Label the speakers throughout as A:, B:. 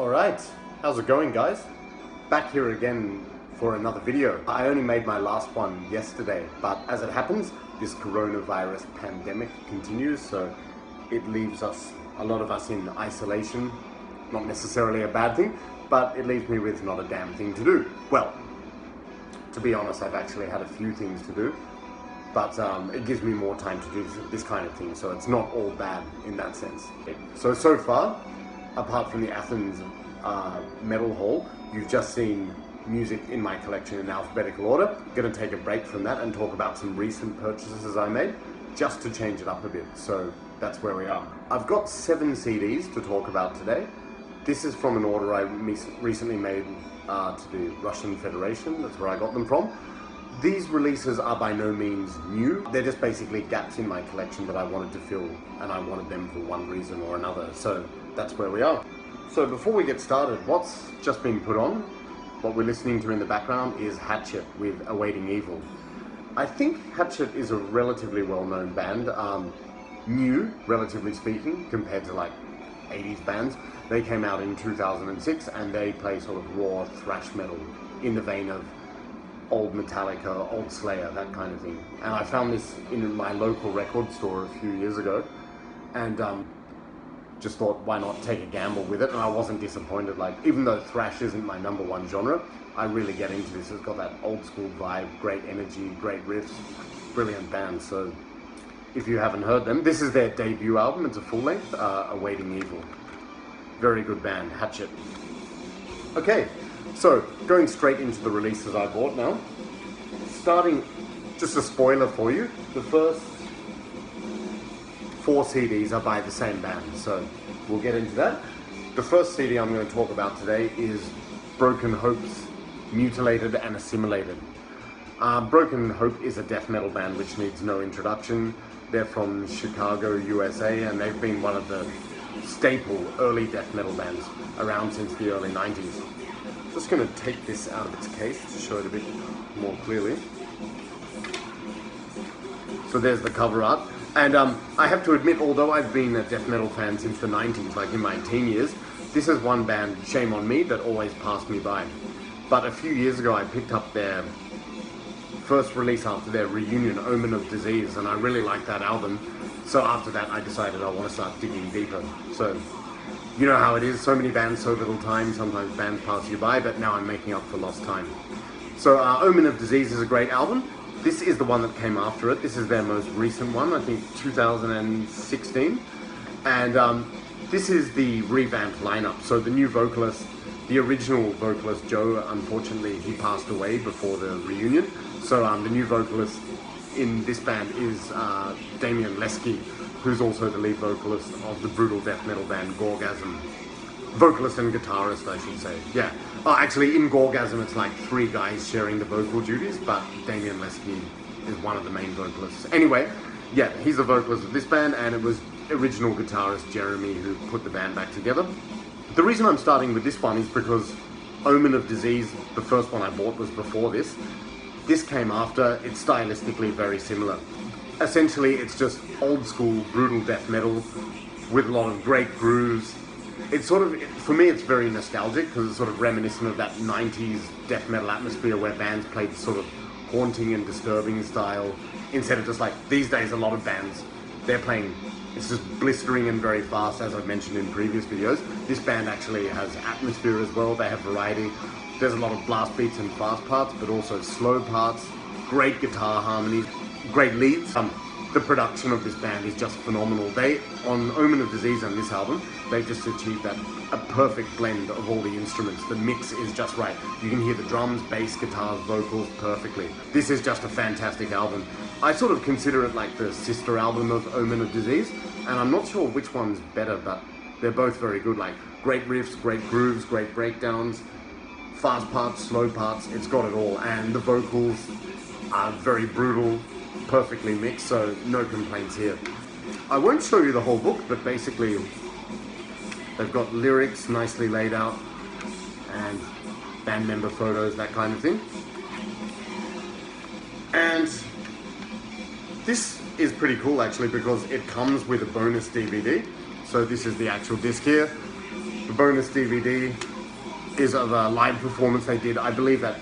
A: Alright, how's it going, guys? Back here again for another video. I only made my last one yesterday, but as it happens, this coronavirus pandemic continues, so it leaves a lot of us in isolation. Not necessarily a bad thing, but it leaves me with not a damn thing to do. Well, to be honest, I've actually had a few things to do, but it gives me more time to do this kind of thing, so it's not all bad in that sense. So far, apart from the Athens Metal Hall, you've just seen music in my collection in alphabetical order. I'm going to take a break from that and talk about some recent purchases I made, just to change it up a bit, so that's where we are. I've got 7 CDs to talk about today. This is from an order I recently made to the Russian Federation. That's where I got them from. These releases are by no means new. They're just basically gaps in my collection that I wanted to fill, and I wanted them for one reason or another. So that's where we are. So before we get started, what's just been put on, what we're listening to in the background is Hatchet with Awaiting Evil. I think Hatchet is a relatively well-known band, new, relatively speaking, compared to like 80s bands. They came out in 2006 and they play sort of raw thrash metal in the vein of old Metallica, old Slayer, that kind of thing. And I found this in my local record store a few years ago, and just thought, why not take a gamble with it? And I wasn't disappointed. Like, even though thrash isn't my #1 genre, I really get into this. It's got that old school vibe, great energy, great riffs, brilliant band. So if you haven't heard them, this is their debut album. It's a full length, Awaiting Evil. Very good band, Hatchet. Okay. So, going straight into the releases I bought now. Starting, just a spoiler for you, the first 4 CDs are by the same band, so we'll get into that. The first CD I'm going to talk about today is Broken Hope's Mutilated and Assimilated. Broken Hope is a death metal band which needs no introduction. They're from Chicago, USA, and they've been one of the staple early death metal bands around since the early 90s. Just going to take this out of its case to show it a bit more clearly. So there's the cover art. And I have to admit, although I've been a death metal fan since the 90s, like in my teen years, this is one band, shame on me, that always passed me by. But a few years ago I picked up their first release after their reunion, Omen of Disease, and I really liked that album. So after that I decided I want to start digging deeper. So you know how it is, so many bands, so little time, sometimes bands pass you by, but now I'm making up for lost time. So Omen of Disease is a great album. This is the one that came after it. This is their most recent one, I think 2016. And this is the revamped lineup. So the new vocalist, the original vocalist Joe, unfortunately he passed away before the reunion. So the new vocalist in this band is Damian Lesky, who's also the lead vocalist of the brutal death metal band Gorgasm. Vocalist and guitarist, I should say. Yeah. Oh, actually, in Gorgasm, it's like 3 guys sharing the vocal duties, but Damian Lesky is one of the main vocalists. Anyway, yeah, he's the vocalist of this band, and it was original guitarist Jeremy who put the band back together. The reason I'm starting with this one is because Omen of Disease, the first one I bought, was before this. This came after. It's stylistically very similar. Essentially, it's just old school, brutal death metal with a lot of great grooves. It's sort of, for me, it's very nostalgic because it's sort of reminiscent of that 90s death metal atmosphere where bands played sort of haunting and disturbing style instead of just like, these days a lot of bands, they're playing, it's just blistering and very fast, as I've mentioned in previous videos. This band actually has atmosphere as well. They have variety. There's a lot of blast beats and fast parts, but also slow parts, great guitar harmonies, great leads. The production of this band is just phenomenal. They, on Omen of Disease and this album, they just achieved that, a perfect blend of all the instruments. The mix is just right. You can hear the drums, bass, guitars, vocals perfectly. This is just a fantastic album. I sort of consider it like the sister album of Omen of Disease, and I'm not sure which one's better, but they're both very good. Like, great riffs, great grooves, great breakdowns, fast parts, slow parts, it's got it all. And the vocals are very brutal, perfectly mixed, so no complaints here. I won't show you the whole book, but basically they've got lyrics nicely laid out and band member photos, that kind of thing. And this is pretty cool actually because it comes with a bonus DVD. So this is the actual disc here. The bonus DVD is of a live performance they did, I believe, at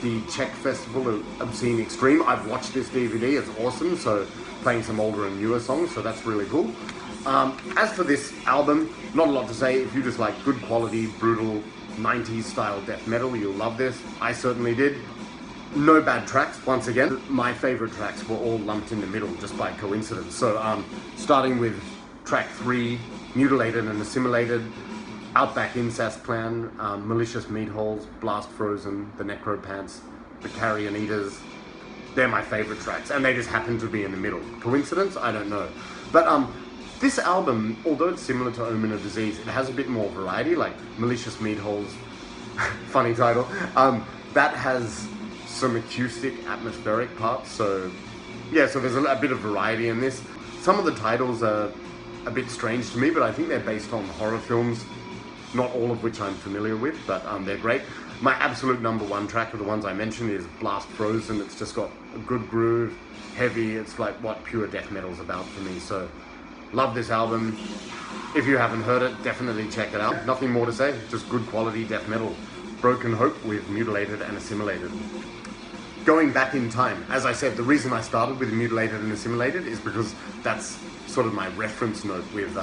A: the Czech Festival of Obscene Extreme. I've watched this DVD, it's awesome, so playing some older and newer songs, so that's really cool. As for this album, not a lot to say. If you just like good quality, brutal, 90s style death metal, you'll love this. I certainly did. No bad tracks, once again. My favorite tracks were all lumped in the middle just by coincidence. So starting with track 3, Mutilated and Assimilated, Outback Incest Plan, Malicious Meat Holes, Blast Frozen, The Necropants, The Carrion Eaters. They're my favorite tracks, and they just happen to be in the middle. Coincidence? I don't know. But this album, although it's similar to Omen of Disease, it has a bit more variety, like Malicious Meat Holes, funny title, that has some acoustic, atmospheric parts, so yeah, so there's a bit of variety in this. Some of the titles are a bit strange to me, but I think they're based on horror films, not all of which I'm familiar with, but they're great. My absolute #1 track of the ones I mentioned is Blast Frozen. It's just got a good groove, heavy, it's like what pure death metal's about for me, so love this album. If you haven't heard it, definitely check it out. Nothing more to say, just good quality death metal. Broken Hope with Mutilated and Assimilated. Going back in time, as I said, the reason I started with Mutilated and Assimilated is because that's sort of my reference note with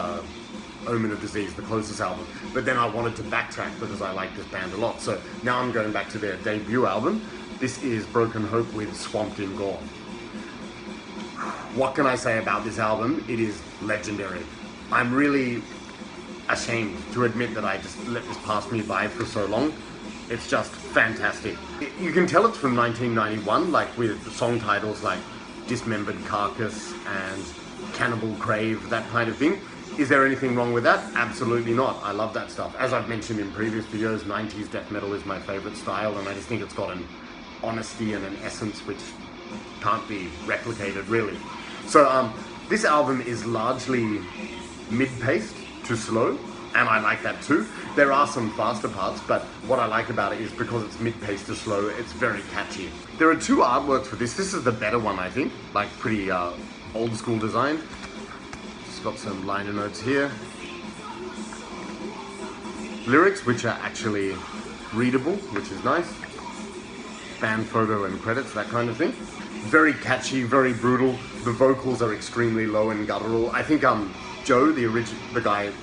A: Omen of Disease, the closest album. But then I wanted to backtrack because I like this band a lot. So now I'm going back to their debut album. This is Broken Hope with Swamped in Gore. What can I say about this album? It is legendary. I'm really ashamed to admit that I just let this pass me by for so long. It's just fantastic. You can tell it's from 1991, like with song titles like Dismembered Carcass and Cannibal Crave, that kind of thing. Is there anything wrong with that? Absolutely not. I love that stuff. As I've mentioned in previous videos, 90s death metal is my favorite style, and I just think it's got an honesty and an essence which can't be replicated, really. So this album is largely mid-paced to slow, and I like that too. There are some faster parts, but what I like about it is because it's mid-paced to slow, it's very catchy. There are 2 artworks for this. This is the better one, I think, like pretty old school design. Just got some liner notes here. Lyrics, which are actually readable, which is nice. Band photo and credits, that kind of thing. Very catchy, very brutal. The vocals are extremely low and guttural. I think Joe, the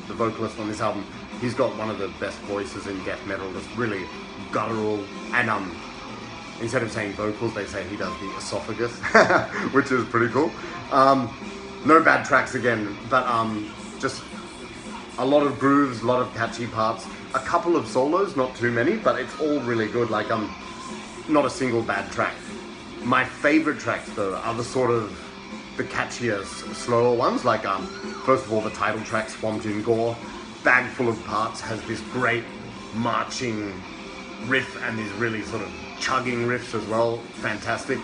A: vocalist on this album, he's got one of the best voices in death metal. It's really guttural, and instead of saying vocals, they say he does the esophagus, which is pretty cool. No bad tracks again, but just a lot of grooves, a lot of catchy parts, a couple of solos, not too many, but it's all really good. Like not a single bad track. My favorite tracks though are the sort of the catchier, slower ones, like first of all the title track, Swamped in Gore, bag full of parts, has this great marching riff and these really sort of chugging riffs as well, fantastic.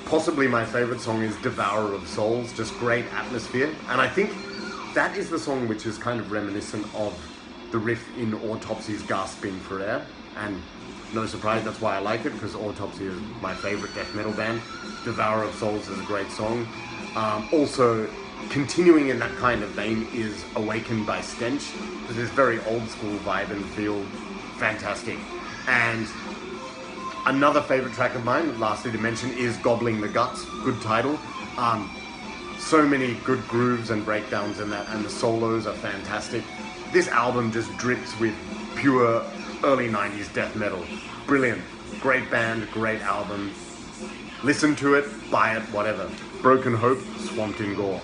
A: Possibly my favorite song is Devourer of Souls, just great atmosphere, and I think that is the song which is kind of reminiscent of the riff in Autopsy's Gasping for Air, and no surprise, that's why I like it, because Autopsy is my favorite death metal band. Devourer of Souls is a great song. Also, continuing in that kind of vein is Awakened by Stench. There's this very old school vibe and feel, fantastic. And another favorite track of mine, lastly to mention, is Gobbling the Guts, good title. So many good grooves and breakdowns in that, and the solos are fantastic. This album just drips with pure early 90s death metal. Brilliant. Great band, great album. Listen to it, buy it, whatever. Broken Hope, Swamped in Gore.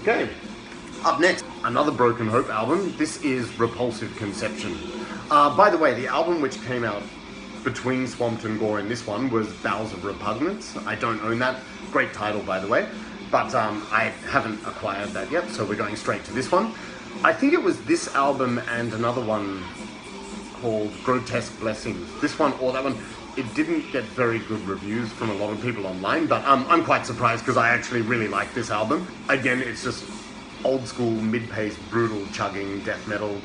A: Okay, up next, another Broken Hope album. This is Repulsive Conception. By the way, the album which came out between Swamped in Gore and this one was Bowels of Repugnance. I don't own that. Great title, by the way. But I haven't acquired that yet, so we're going straight to this one. I think it was this album and another one called Grotesque Blessings. This one or that one, it didn't get very good reviews from a lot of people online, but I'm quite surprised because I actually really like this album. Again, it's just old school, mid-paced, brutal, chugging death metal.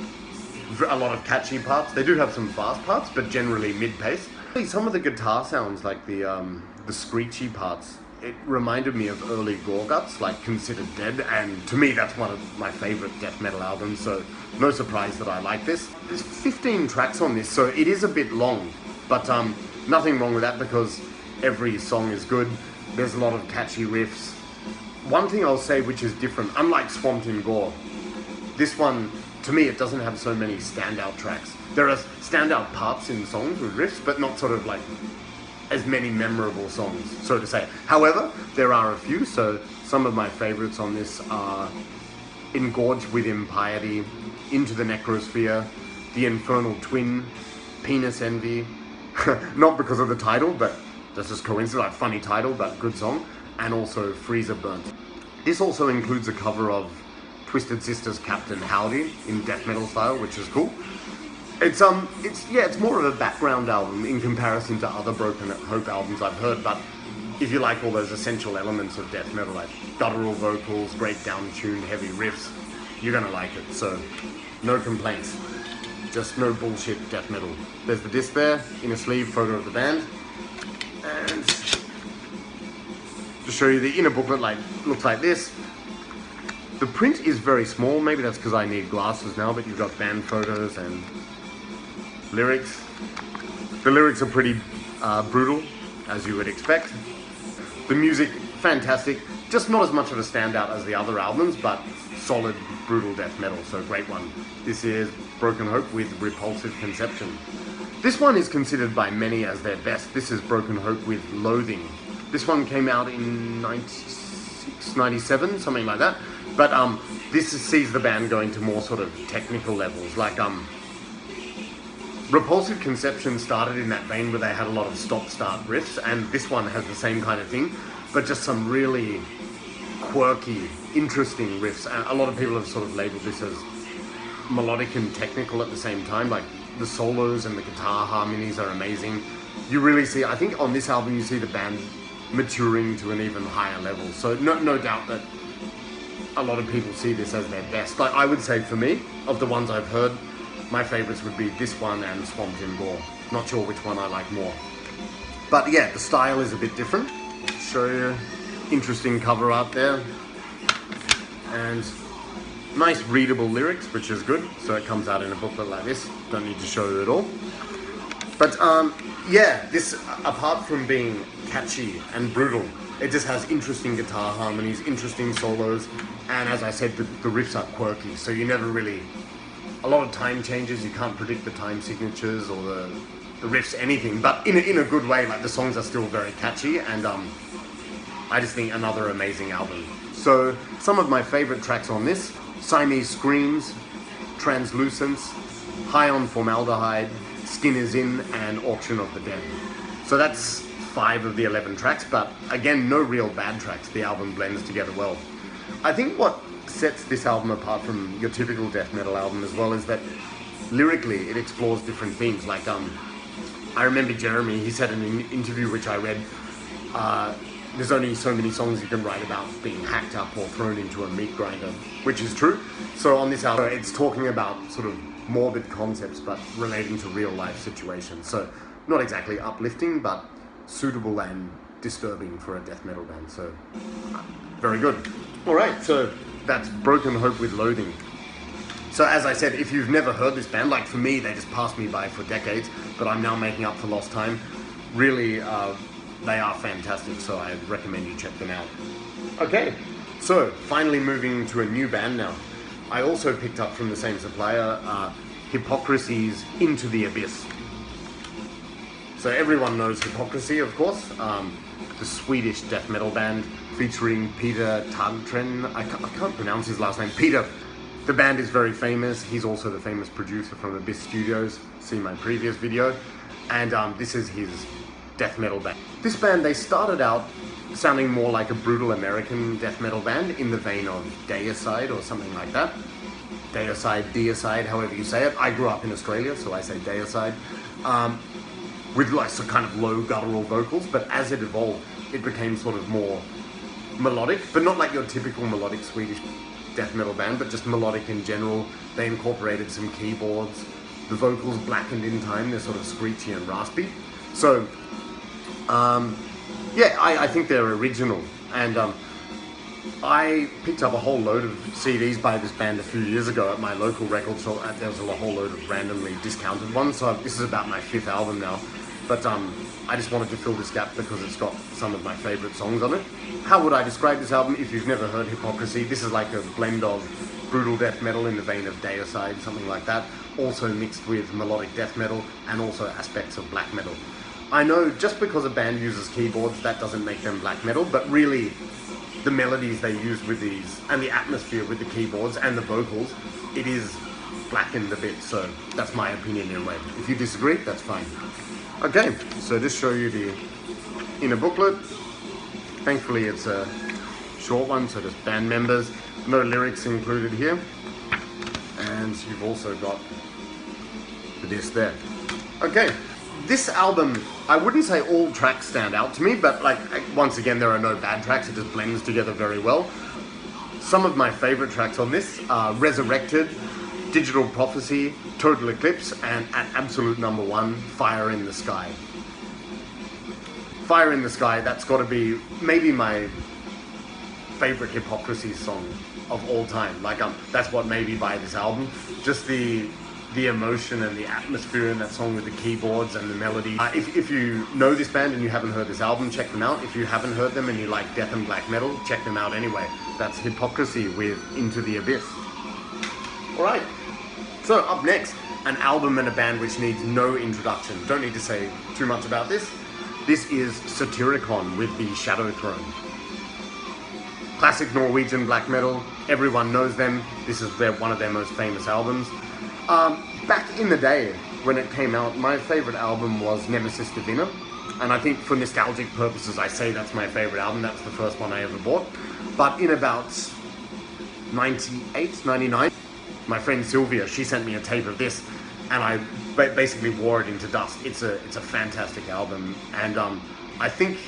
A: A lot of catchy parts. They do have some fast parts, but generally mid-paced. Some of the guitar sounds, like the screechy parts, it reminded me of early Gore guts, like Considered Dead, and to me that's one of my favorite death metal albums, so no surprise that I like this. There's 15 tracks on this, so it is a bit long, but nothing wrong with that because every song is good. There's a lot of catchy riffs. One thing I'll say which is different, unlike Swamped in Gore, this one, to me, it doesn't have so many standout tracks. There are standout parts in songs with riffs, but not sort of like as many memorable songs, so to say. However, there are a few, so some of my favorites on this are Engorged with Impiety, Into the Necrosphere, The Infernal Twin, Penis Envy, not because of the title, but that's just coincidence, like funny title, but good song, and also Freezer Burnt. This also includes a cover of Twisted Sister's Captain Howdy in death metal style, which is cool. It's more of a background album in comparison to other Broken Hope albums I've heard, but if you like all those essential elements of death metal, like guttural vocals, great down-tuned heavy riffs, you're gonna like it, so no complaints. Just no bullshit death metal. There's the disc there, in a sleeve, photo of the band, and to show you the inner booklet, like looks like this. The print is very small, maybe that's because I need glasses now, but you've got band photos and lyrics. The lyrics are pretty brutal, as you would expect. The music, fantastic. Just not as much of a standout as the other albums, but solid, brutal death metal, so great one. This is Broken Hope with Repulsive Conception. This one is considered by many as their best. This is Broken Hope with Loathing. This one came out in 96, 97, something like that. But this sees the band going to more sort of technical levels, like Repulsive Conception started in that vein where they had a lot of stop-start riffs, and this one has the same kind of thing, but just some really quirky, interesting riffs. A lot of people have sort of labeled this as melodic and technical at the same time, like the solos and the guitar harmonies are amazing. You really see, I think on this album you see the band maturing to an even higher level, so no doubt that a lot of people see this as their best. Like I would say for me, of the ones I've heard, my favorites would be this one and Swamped in Gore. Not sure which one I like more. But yeah, the style is a bit different. Show you, interesting cover art there. And nice readable lyrics, which is good. So it comes out in a booklet like this. Don't need to show you it all. But yeah, this, apart from being catchy and brutal, it just has interesting guitar harmonies, interesting solos, and as I said, the riffs are quirky, so you never really... A lot of time changes, you can't predict the time signatures or the riffs, anything, but in a good way, like the songs are still very catchy, and I just think another amazing album. So, some of my favorite tracks on this: Siamese Screams, Translucence, High on Formaldehyde, Skin is In, and Auction of the Dead. So that's 5 of the 11 tracks, but again, no real bad tracks. The album blends together well. I think what sets this album apart from your typical death metal album as well is that lyrically it explores different themes. Like I remember Jeremy, he said in an interview which I read, there's only so many songs you can write about being hacked up or thrown into a meat grinder, which is true. So on this album, it's talking about sort of morbid concepts but relating to real life situations. So not exactly uplifting, but suitable and disturbing for a death metal band. So very good. All right, so that's Broken Hope with Loathing. So as I said, if you've never heard this band, like for me, they just passed me by for decades, but I'm now making up for lost time. Really, they are fantastic, so I recommend you check them out. Okay, so finally moving to a new band now. I also picked up from the same supplier, Hypocrisy's Into the Abyss. So everyone knows Hypocrisy, of course, the Swedish death metal band featuring Peter Tagtren. I can't pronounce his last name. Peter. The band is very famous. He's also the famous producer from Abyss Studios. See my previous video. And this is his death metal band. This band, they started out sounding more like a brutal American death metal band in the vein of Deicide or something like that. Deicide, however you say it. I grew up in Australia, so I say Deicide. With like some kind of low guttural vocals, but as it evolved, it became sort of more melodic, but not like your typical melodic Swedish death metal band, but just melodic in general. They incorporated some keyboards. The vocals blackened in time, they're sort of screechy and raspy. So, yeah, I think they're original. And I picked up a whole load of CDs by this band a few years ago at my local record store. There was a whole load of randomly discounted ones, so this is about my 5th album now. But I just wanted to fill this gap because it's got some of my favourite songs on it. How would I describe this album if you've never heard Hypocrisy? This is like a blend of brutal death metal in the vein of Deicide, something like that, also mixed with melodic death metal and also aspects of black metal. I know just because a band uses keyboards, that doesn't make them black metal, but really the melodies they use with these and the atmosphere with the keyboards and the vocals, it is blackened a bit, so that's my opinion anyway. If you disagree, that's fine. Okay, so just show you the inner booklet. Thankfully it's a short one, so just band members, no lyrics included here, and you've also got the disc there. Okay, this album, I wouldn't say all tracks stand out to me, but like once again there are no bad tracks, it just blends together very well. Some of my favorite tracks on this are Resurrected, Digital Prophecy, Total Eclipse, and at absolute number 1, Fire in the Sky. Fire in the Sky, that's got to be maybe my favorite Hypocrisy song of all time. Like that's what made me buy this album. Just the emotion and the atmosphere in that song with the keyboards and the melody. If you know this band and you haven't heard this album, check them out. If you haven't heard them and you like death and black metal, check them out anyway. That's Hypocrisy with Into the Abyss. Alright, so up next, an album and a band which needs no introduction. Don't need to say too much about this. This is Satyricon with the Shadow Throne. Classic Norwegian black metal, everyone knows them. This is one of their most famous albums. Back in the day when it came out, my favorite album was Nemesis Divina, and I think for nostalgic purposes I say that's my favorite album. That's the first one I ever bought. But in about 98, 99, my friend Sylvia, she sent me a tape of this, and I basically wore it into dust. It's a fantastic album, and I think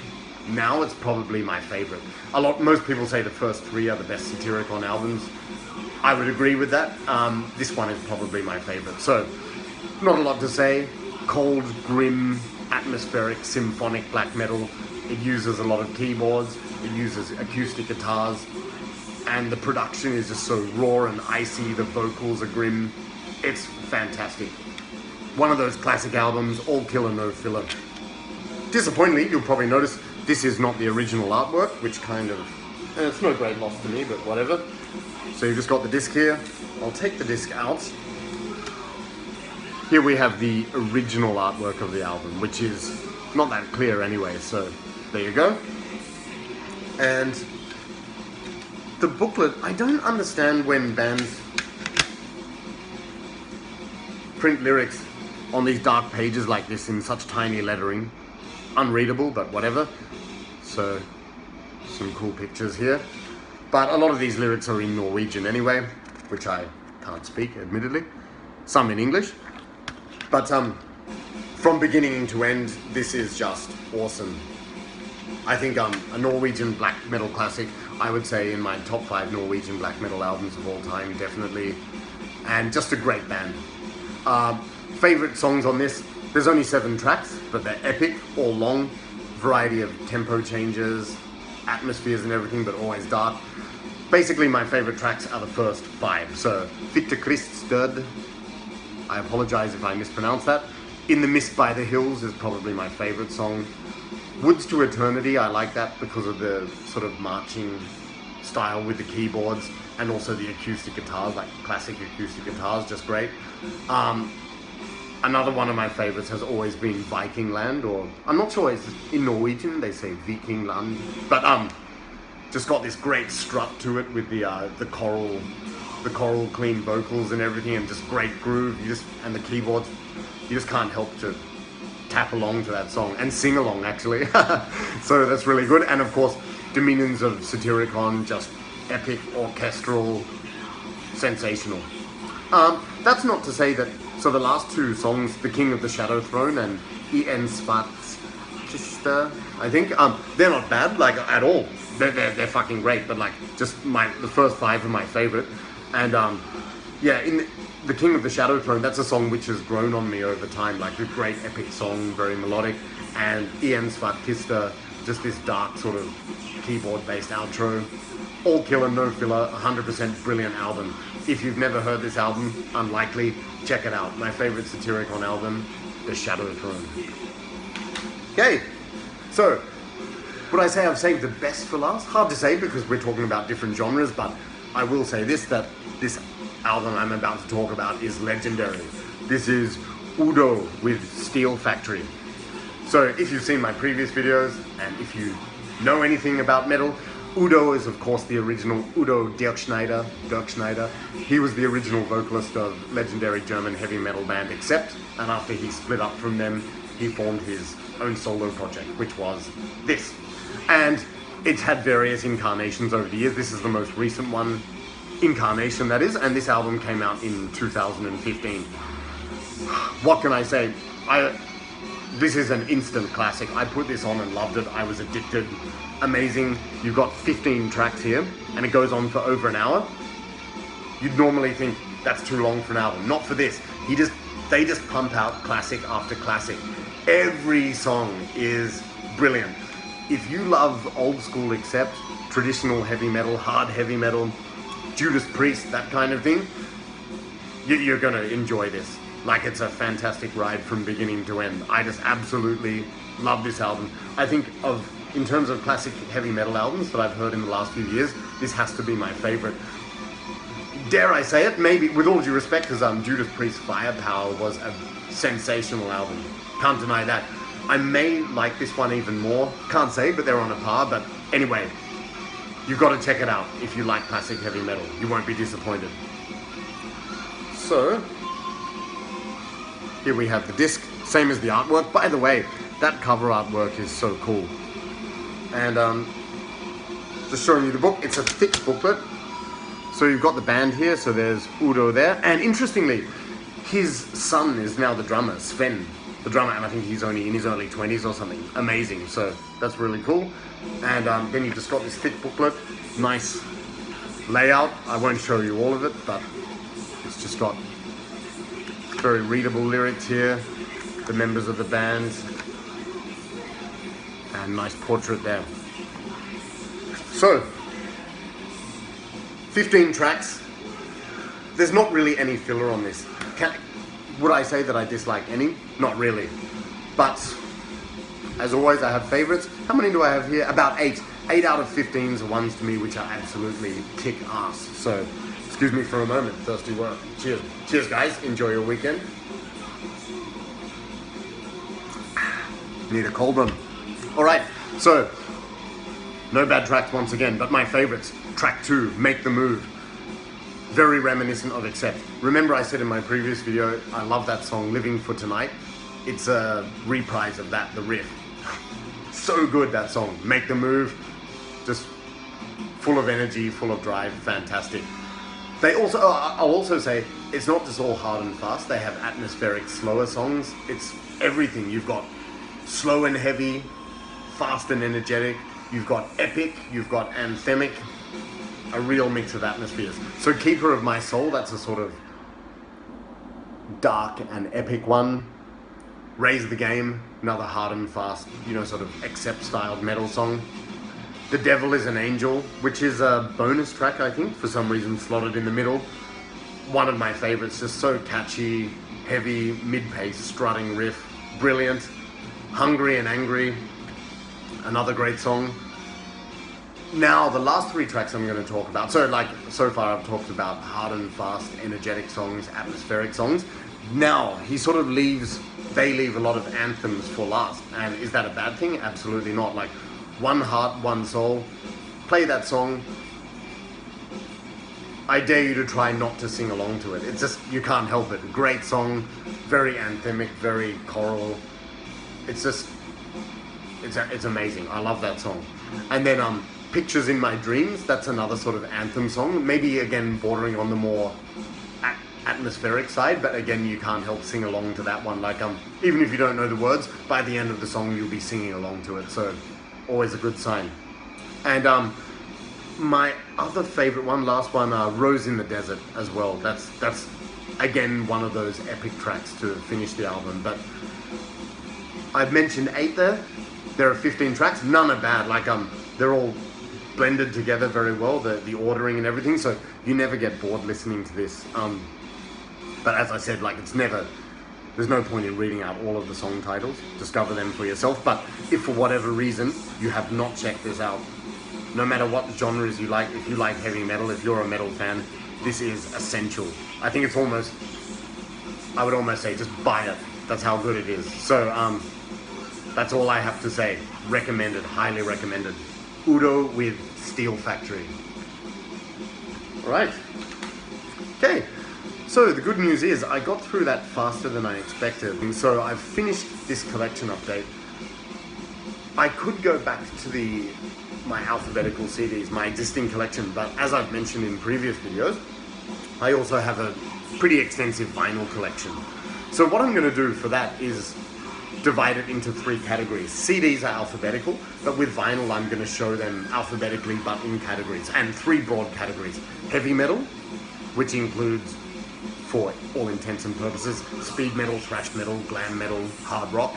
A: now it's probably my favorite. Most people say the first 3 are the best Satyricon albums. I would agree with that. This one is probably my favorite. So, not a lot to say. Cold, grim, atmospheric, symphonic black metal. It uses a lot of keyboards. It uses acoustic guitars. And the production is just so raw and icy. The vocals are grim. It's fantastic. One of those classic albums, all killer, no filler. Disappointingly, you'll probably notice this is not the original artwork, which kind of, it's no great loss to me, but whatever. So you've just got the disc here. I'll take the disc out. Here we have the original artwork of the album, which is not that clear anyway, so there you go. And the booklet, I don't understand when bands print lyrics on these dark pages like this in such tiny lettering. Unreadable, but whatever. So, some cool pictures here. But a lot of these lyrics are in Norwegian anyway, which I can't speak, admittedly. Some in English. But from beginning to end, this is just awesome. I think a Norwegian black metal classic, I would say in my top 5 Norwegian black metal albums of all time, definitely. And just a great band. Favorite songs on this, there's only 7 tracks, but they're epic, all long. Variety of tempo changes, atmospheres and everything, but always dark. Basically, my favorite tracks are the first 5. So, Fitte Christsdød, I apologize if I mispronounce that. In the Mist by the Hills is probably my favorite song. Woods to Eternity, I like that because of the sort of marching style with the keyboards and also the acoustic guitars, like classic acoustic guitars, just great. Another one of my favorites has always been Viking Land, or I'm not sure, it's in Norwegian they say Viking Land, but just got this great strut to it with the choral clean vocals and everything, and just great groove. And the keyboards, you just can't help to tap along to that song and sing along actually. So that's really good. And of course, Dominions of Satyricon, just epic, orchestral, sensational. That's not to say that. So the last 2 songs, The King of the Shadow Throne and En Svartkister, I think, they're not bad, like, at all. They're fucking great, but like, just the first 5 are my favorite. And yeah, in The King of the Shadow Throne, that's a song which has grown on me over time, like a great epic song, very melodic. And En Svartkister, just this dark sort of keyboard-based outro. All killer, no filler, 100% brilliant album. If you've never heard this album, unlikely, check it out. My favorite Satyricon album, The Shadow Throne. Okay, so would I say I've saved the best for last? Hard to say because we're talking about different genres, but I will say this, that this album I'm about to talk about is legendary. This is U.D.O with Steel Factory. So if you've seen my previous videos, and if you know anything about metal, U.D.O is of course the original U.D.O Dirkschneider. He was the original vocalist of legendary German heavy metal band Accept, and after he split up from them, he formed his own solo project, which was this. And it's had various incarnations over the years. This is the most recent one, incarnation that is, and this album came out in 2015. What can I say? This is an instant classic. I put this on and loved it. I was addicted. Amazing. You've got 15 tracks here, and it goes on for over an hour. You'd normally think that's too long for an album. Not for this. They just pump out classic after classic. Every song is brilliant. If you love old school Accept, traditional heavy metal, hard heavy metal, Judas Priest, that kind of thing, you're gonna enjoy this. Like, it's a fantastic ride from beginning to end. I just absolutely love this album. I think in terms of classic heavy metal albums that I've heard in the last few years, this has to be my favorite. Dare I say it? Maybe, with all due respect, because Judas Priest Firepower was a sensational album. Can't deny that. I may like this one even more. Can't say, but they're on a par. But anyway, you've got to check it out if you like classic heavy metal. You won't be disappointed. So, here we have the disc, same as the artwork. By the way, that cover artwork is so cool. And just showing you the book, it's a thick booklet. So you've got the band here, so there's U.D.O there. And interestingly, his son is now the drummer, Sven, the drummer, and I think he's only in his early 20s or something. Amazing, so that's really cool. And then you've just got this thick booklet, nice layout. I won't show you all of it, but it's just got very readable lyrics here, the members of the band, and nice portrait there. So, 15 tracks. There's not really any filler on this. Would I say that I dislike any? Not really. But, as always, I have favorites. How many do I have here? About 8. 8 out of 15s are ones to me which are absolutely kick ass. So, excuse me for a moment, thirsty work. Cheers. Cheers, guys. Enjoy your weekend. Need a cold one. Alright, so, no bad tracks once again, but my favorites. Track 2, Make the Move. Very reminiscent of Accept. Remember I said in my previous video, I love that song, Living for Tonight. It's a reprise of that, the riff. So good, that song. Make the Move. Just full of energy, full of drive, fantastic. They also, I'll also say, it's not just all hard and fast. They have atmospheric, slower songs. It's everything. You've got slow and heavy, fast and energetic. You've got epic, you've got anthemic, a real mix of atmospheres. So Keeper of My Soul, that's a sort of dark and epic one. Raise the Game, another hard and fast, sort of Accept-styled metal song. The Devil is an Angel, which is a bonus track, I think, for some reason slotted in the middle. One of my favorites, just so catchy, heavy, mid-pace, strutting riff, brilliant. Hungry and Angry, another great song. Now, the last 3 tracks I'm going to talk about, so far I've talked about hard and fast, energetic songs, atmospheric songs. Now, they leave a lot of anthems for last. And is that a bad thing? Absolutely not. Like, One Heart, One Soul, play that song. I dare you to try not to sing along to it. It's just, you can't help it. Great song, very anthemic, very choral. It's just, it's amazing. I love that song. And then Pictures in My Dreams, that's another sort of anthem song. Maybe again bordering on the more atmospheric side, but again you can't help sing along to that one. Like even if you don't know the words, by the end of the song you'll be singing along to it. So always a good sign. And my other favorite one, last one, Rose in the Desert as well. That's again one of those epic tracks to finish the album. But I've mentioned 8 there. There are 15 tracks, none are bad. Like they're all blended together very well, the ordering and everything, so you never get bored listening to this. But as I said, like there's no point in reading out all of the song titles. Discover them for yourself. But if for whatever reason you have not checked this out, no matter what genres you like, if you like heavy metal, if you're a metal fan, this is essential. I think it's almost, I would almost say just buy it. That's how good it is. So that's all I have to say. Recommended, highly recommended. U.D.O with Steel Factory. Alright. Okay. So the good news is I got through that faster than I expected. And so I've finished this collection update. I could go back to my alphabetical CDs, my existing collection, but as I've mentioned in previous videos, I also have a pretty extensive vinyl collection. So what I'm going to do for that is divide it into 3 categories. CDs are alphabetical, but with vinyl I'm going to show them alphabetically but in categories, and 3 broad categories. Heavy metal, which includes, for all intents and purposes, speed metal, thrash metal, glam metal, hard rock.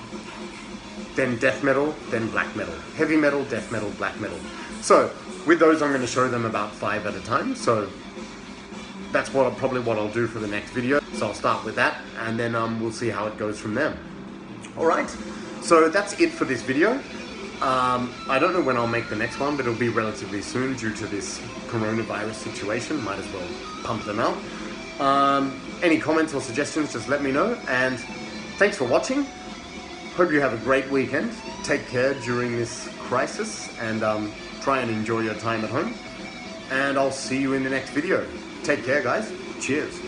A: Then death metal, then black metal. Heavy metal, death metal, black metal. So with those I'm going to show them about 5 at a time. So that's probably what I'll do for the next video. So I'll start with that, and then we'll see how it goes from there. Alright, so that's it for this video. I don't know when I'll make the next one, but it'll be relatively soon due to this coronavirus situation. Might as well pump them out. Any comments or suggestions, just let me know. And thanks for watching. Hope you have a great weekend. Take care during this crisis, and try and enjoy your time at home. And I'll see you in the next video. Take care, guys. Cheers.